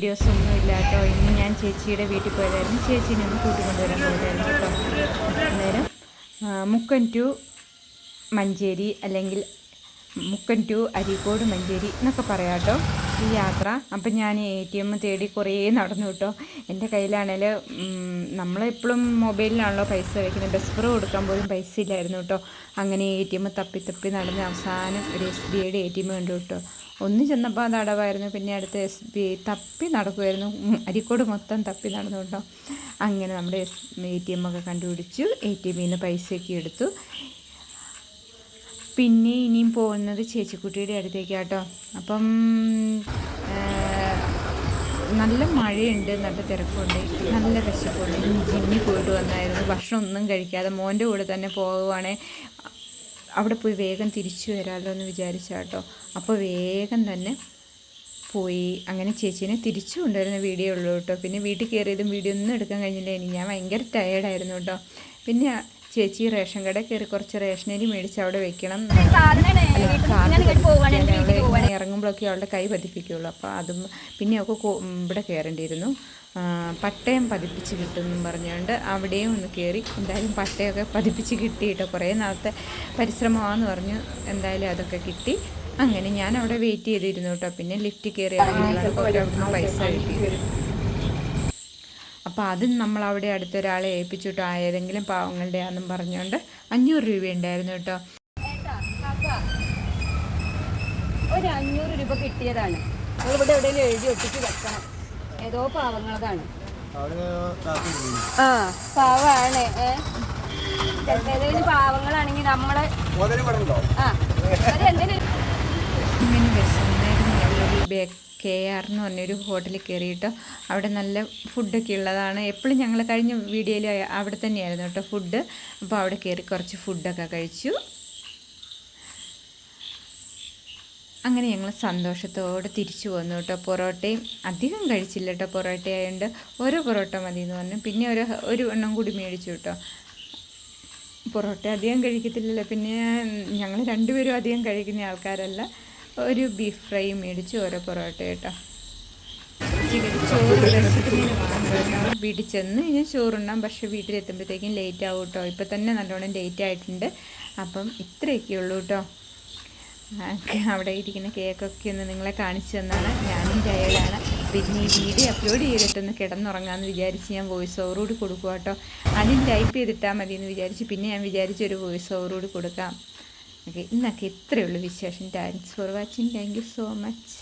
Videos ഒന്നും ഇല്ല കേട്ടോ. ഇന്ന് ഞാൻ ചേച്ചിയുടെ വീട്ടിൽ പോയതായിരുന്നു. ചേച്ചീനെ ഒന്ന് കൂട്ടിക്കൊണ്ടുവരാൻ പോയതായിരുന്നു കേട്ടോ. അന്നേരം മുക്കം ടു മഞ്ചേരി അല്ലെങ്കിൽ മുക്കം ടു അരീക്കോട് മഞ്ചേരി എന്നൊക്കെ പറയാം കേട്ടോ ഈ യാത്ര. അപ്പം ഞാൻ ATM തേടി കുറേ നടന്നു കേട്ടോ. എൻ്റെ കയ്യിലാണെങ്കിൽ നമ്മളെപ്പോഴും മൊബൈലിലാണല്ലോ പൈസ വയ്ക്കുന്നത്. ബസ് ഫെയർ കൊടുക്കാൻ പോലും പൈസ ഇല്ലായിരുന്നു കേട്ടോ. അങ്ങനെ ATM തപ്പി നടന്ന് അവസാനം ഒരു SBIയുടെ ATM കണ്ടു കേട്ടോ. ഒന്ന് ചെന്നപ്പോൾ അത് അടവായിരുന്നു. പിന്നെ അടുത്ത SBI തപ്പി നടക്കുമായിരുന്നു. അരീക്കോട് മൊത്തം തപ്പി നടന്നു കേട്ടോ. അങ്ങനെ നമ്മുടെ ATM ഒക്കെ കണ്ടുപിടിച്ചു. ATMയിൽ നിന്ന് പൈസയൊക്കെ എടുത്തു. പിന്നെ ഇനിയും പോകുന്നത് ചേച്ചിക്കുട്ടിയുടെ അടുത്തേക്കാണ് കേട്ടോ. അപ്പം നല്ല മഴയുണ്ട്, നല്ല തിരക്കുണ്ട്, നല്ല വിശപ്പുണ്ട്. ജിമ്മിൽ പോയിട്ട് വന്നായിരുന്നു. ഭക്ഷണം ഒന്നും കഴിക്കാതെ മോൻ്റെ കൂടെ തന്നെ പോകുവാണെങ്കിൽ അവിടെ പോയി വേഗം തിരിച്ചു വരാമല്ലോ എന്ന് വിചാരിച്ചാട്ടോ. അപ്പോൾ വേഗം തന്നെ പോയി. അങ്ങനെ ചേച്ചീനെ തിരിച്ചു കൊണ്ടുവരുന്ന വീഡിയോ ഉള്ളൂ കേട്ടോ. പിന്നെ വീട്ടിൽ കയറിയതും വീഡിയോ ഒന്നും എടുക്കാൻ കഴിഞ്ഞില്ല. ഞാൻ ഭയങ്കര ടയേർഡായിരുന്നു കേട്ടോ. പിന്നെ ചേച്ചി റേഷൻ കടയിൽ കയറി കുറച്ച് റേഷനരി മേടിച്ച് അവിടെ വെക്കണം. ഇറങ്ങുമ്പോഴൊക്കെ അവളുടെ കൈ പതിപ്പിക്കുകയുള്ളൂ. അപ്പോൾ അതും പിന്നെ അവൾക്ക് ഇവിടെ കയറേണ്ടിയിരുന്നു. പട്ടയം പതിപ്പിച്ച് കിട്ടുമെന്നും പറഞ്ഞുകൊണ്ട് അവിടെയും ഒന്ന് കയറി. എന്തായാലും പട്ടയമൊക്കെ പതിപ്പിച്ച് കിട്ടി കേട്ടോ. കുറേ നാളത്തെ പരിശ്രമമാണെന്ന് പറഞ്ഞു. എന്തായാലും അതൊക്കെ കിട്ടി. അങ്ങനെ ഞാൻ അവിടെ വെയിറ്റ് ചെയ്തിരുന്നു കേട്ടോ. പിന്നെ ലിഫ്റ്റ് കയറി പൈസ കിട്ടി. അപ്പോൾ അതും നമ്മളവിടെ അടുത്തൊരാളെ ഏൽപ്പിച്ചു കേട്ടോ. ഏതെങ്കിലും പാവങ്ങളുടെ ആണെന്നും പറഞ്ഞുകൊണ്ട് 500 രൂപ ഉണ്ടായിരുന്നു കേട്ടോ. ഒരു 500 രൂപ കിട്ടിയതാണ്. നമ്മളിവിടെ എവിടെയെങ്കിലും എഴുതി ഒട്ടിച്ച് വെക്കണം. ഏതോ പാവങ്ങളതാണ്. പാവാണ്. ഏതെങ്കിലും പാവങ്ങളാണെങ്കിൽ നമ്മളെ KR എന്ന് പറഞ്ഞൊരു ഹോട്ടലിൽ കയറിയിട്ട് അവിടെ നല്ല ഫുഡൊക്കെ ഉള്ളതാണ്. എപ്പോഴും ഞങ്ങൾ കഴിഞ്ഞ വീഡിയോയിൽ അവിടെ തന്നെയായിരുന്നു കേട്ടോ ഫുഡ്. അപ്പോൾ അവിടെ കയറി കുറച്ച് ഫുഡൊക്കെ കഴിച്ചു. അങ്ങനെ ഞങ്ങൾ സന്തോഷത്തോടെ തിരിച്ചു വന്നു കേട്ടോ. പൊറോട്ടയും അധികം കഴിച്ചില്ല കേട്ടോ. പൊറോട്ട ആയതുകൊണ്ട് ഓരോ പൊറോട്ട മതി എന്ന് പറഞ്ഞു. പിന്നെ ഒരു എണ്ണം കൂടി മേടിച്ചു കേട്ടോ. പൊറോട്ട അധികം കഴിക്കത്തില്ലല്ലോ. പിന്നെ ഞങ്ങൾ രണ്ടുപേരും അധികം കഴിക്കുന്ന ആൾക്കാരല്ല. ഒരു ബീഫ് ഫ്രൈ മേടിച്ച് ഓരോ പൊറോട്ട കേട്ടോ. ചോറ് വീട്ടിൽ ചെന്ന് കഴിഞ്ഞാൽ ചോറുണ്ടാം. പക്ഷേ വീട്ടിലെത്തുമ്പോഴത്തേക്കും ലേറ്റ് ആവും കേട്ടോ. ഇപ്പം തന്നെ നല്ലോണം ലേറ്റ് ആയിട്ടുണ്ട്. അപ്പം ഇത്രയൊക്കെ ഉള്ളൂ കേട്ടോ. അവിടെ ഇരിക്കുന്ന കേക്കൊക്കെ ഒന്ന് നിങ്ങളെ കാണിച്ചു തന്നാണ്. ഞാനും ടയേർഡാണ്. പിന്നെ ഈ വീഡിയോ അപ്ലോഡ് ചെയ്തിട്ടൊന്ന് കിടന്നുറങ്ങാമെന്ന് വിചാരിച്ച് ഞാൻ വോയിസ് ഓവർ കൂടി കൊടുക്കുക കേട്ടോ. ആദ്യം ടൈപ്പ് ചെയ്തിട്ടാൽ മതി എന്ന് വിചാരിച്ച് പിന്നെ ഞാൻ വിചാരിച്ചൊരു വോയിസ് ഓവർ കൂടി കൊടുക്കാം. ഓക്കെ, ഇന്നൊക്കെ ഇത്രയേ ഉള്ളൂ വിശേഷം. Thanks for watching. Thank you so much.